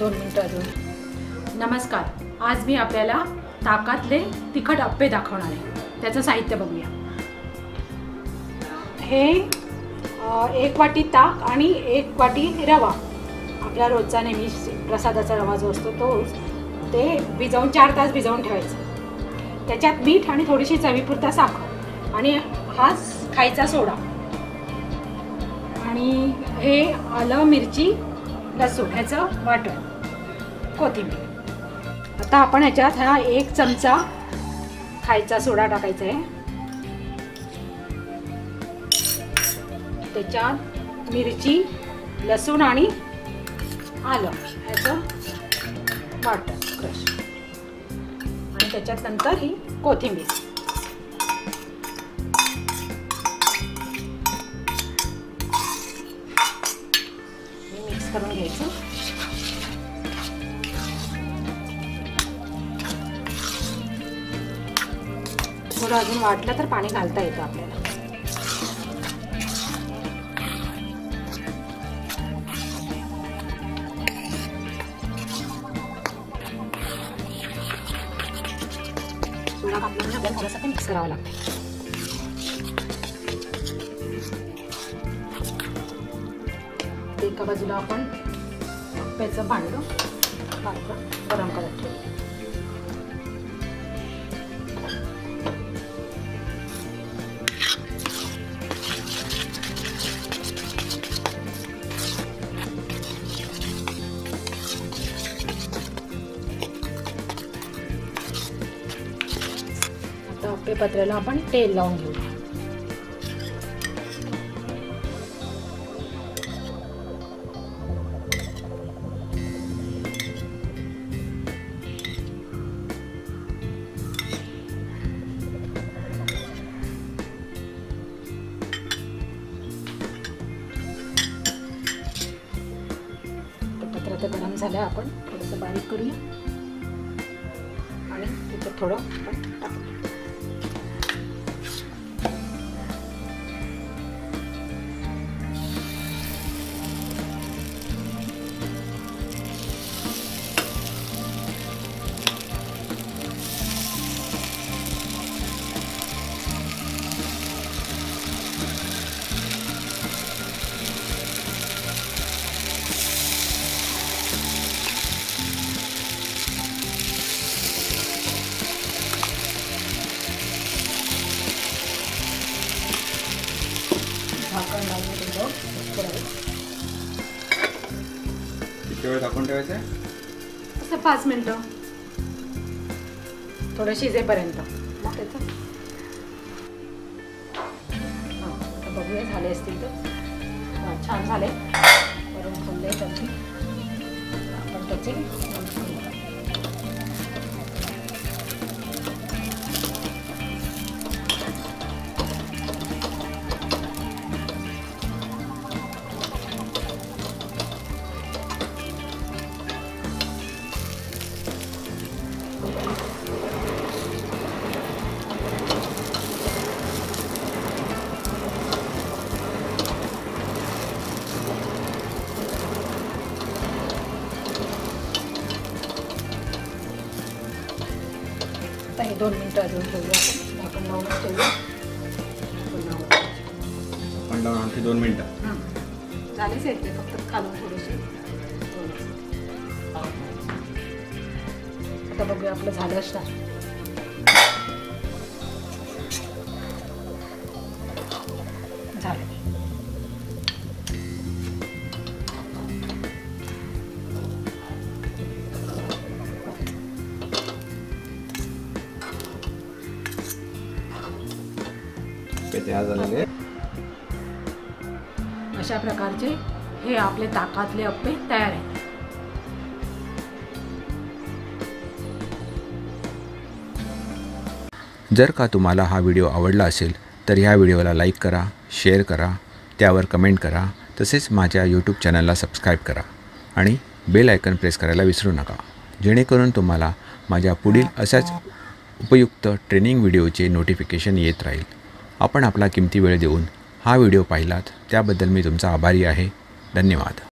2 मिनिटं अजून। नमस्कार, आज मी आपल्याला ताकातले तिखट अप्पे दाखवणार आहे। त्याचं साहित्य बघूया। हे 1 वाटी ताक आणि 1 वाटी रवा, आपला रोजचा नेहमी प्रसादाचा रवा जो असतो तोच, ते भिजवून 4 तास भिजवून ठेवायचं। त्याच्यात मीठ आणि थोडीशी चवीपुरता साखर आणि हा खायचा सोडा आणि हे आलं, मिरची, लसूण ह्याचं वाटण, कोथिंबीर। आता आपण ह्याच्यात हा 1 चमचा खायचा सोडा टाकायचा आहे। त्याच्यात मिरची, लसूण आणि आलं ह्याचं वाटण क्रश, आणि त्याच्यात नंतर ही कोथिंबीर। मिक्स करून घ्यायचं। थोडं अजून वाटलं तर पाणी घालता येतं आपल्याला। सोडा टाकल्यामुळे आपल्याला थोडंसं मिक्स करावं लागतं। एका बाजूला आपण अप्प्याचं भांडं गरम करत ठेवू। आता अप्पे पत्र्याला आपण तेल लावून घेऊ। पत्र गरम झालं, आपण थोडंसं बारीक करूया आणि त्याच्यात थोडं आपण टाकू। झाकण लावून किती वेळ झाकून ठेवायचं? असं 5 मिनिटं, थोडं शिजेपर्यंत। मग त्याचं आता बघूया झाले असतील तर। छान झाले, वरून फुलले त्याची। आपण त्याचे आता हे 2 मिनिटं अजून ठेवूया। आपण लावून ठेवूया, आपण लावून आणखी 2 मिनिटं झालेच आहेत ते, फक्त खालून थोडेसे। आता बघूया आपलं झालं असणार। झालं। तयार झालेले। अशा प्रकारचे हे आपले ताकातले अप्पे तयार आहेत। जर का तुम्हाला हा व्हिडिओ आवडला असेल तर ह्या व्हिडिओला लाईक करा, शेअर करा, त्यावर कमेंट करा, तसेच माझ्या यूट्यूब चॅनलला सबस्क्राईब करा आणि बेल आयकन प्रेस करायला विसरू नका, जेणेकरून तुम्हाला माझ्या पुढील अशाच उपयुक्त ट्रेनिंग व्हिडिओचे नोटिफिकेशन येत राहील। आपण आपला किमती वेळ देऊन हा व्हिडिओ पाहिलात त्याबद्दल मी तुमचा आभारी आहे। धन्यवाद।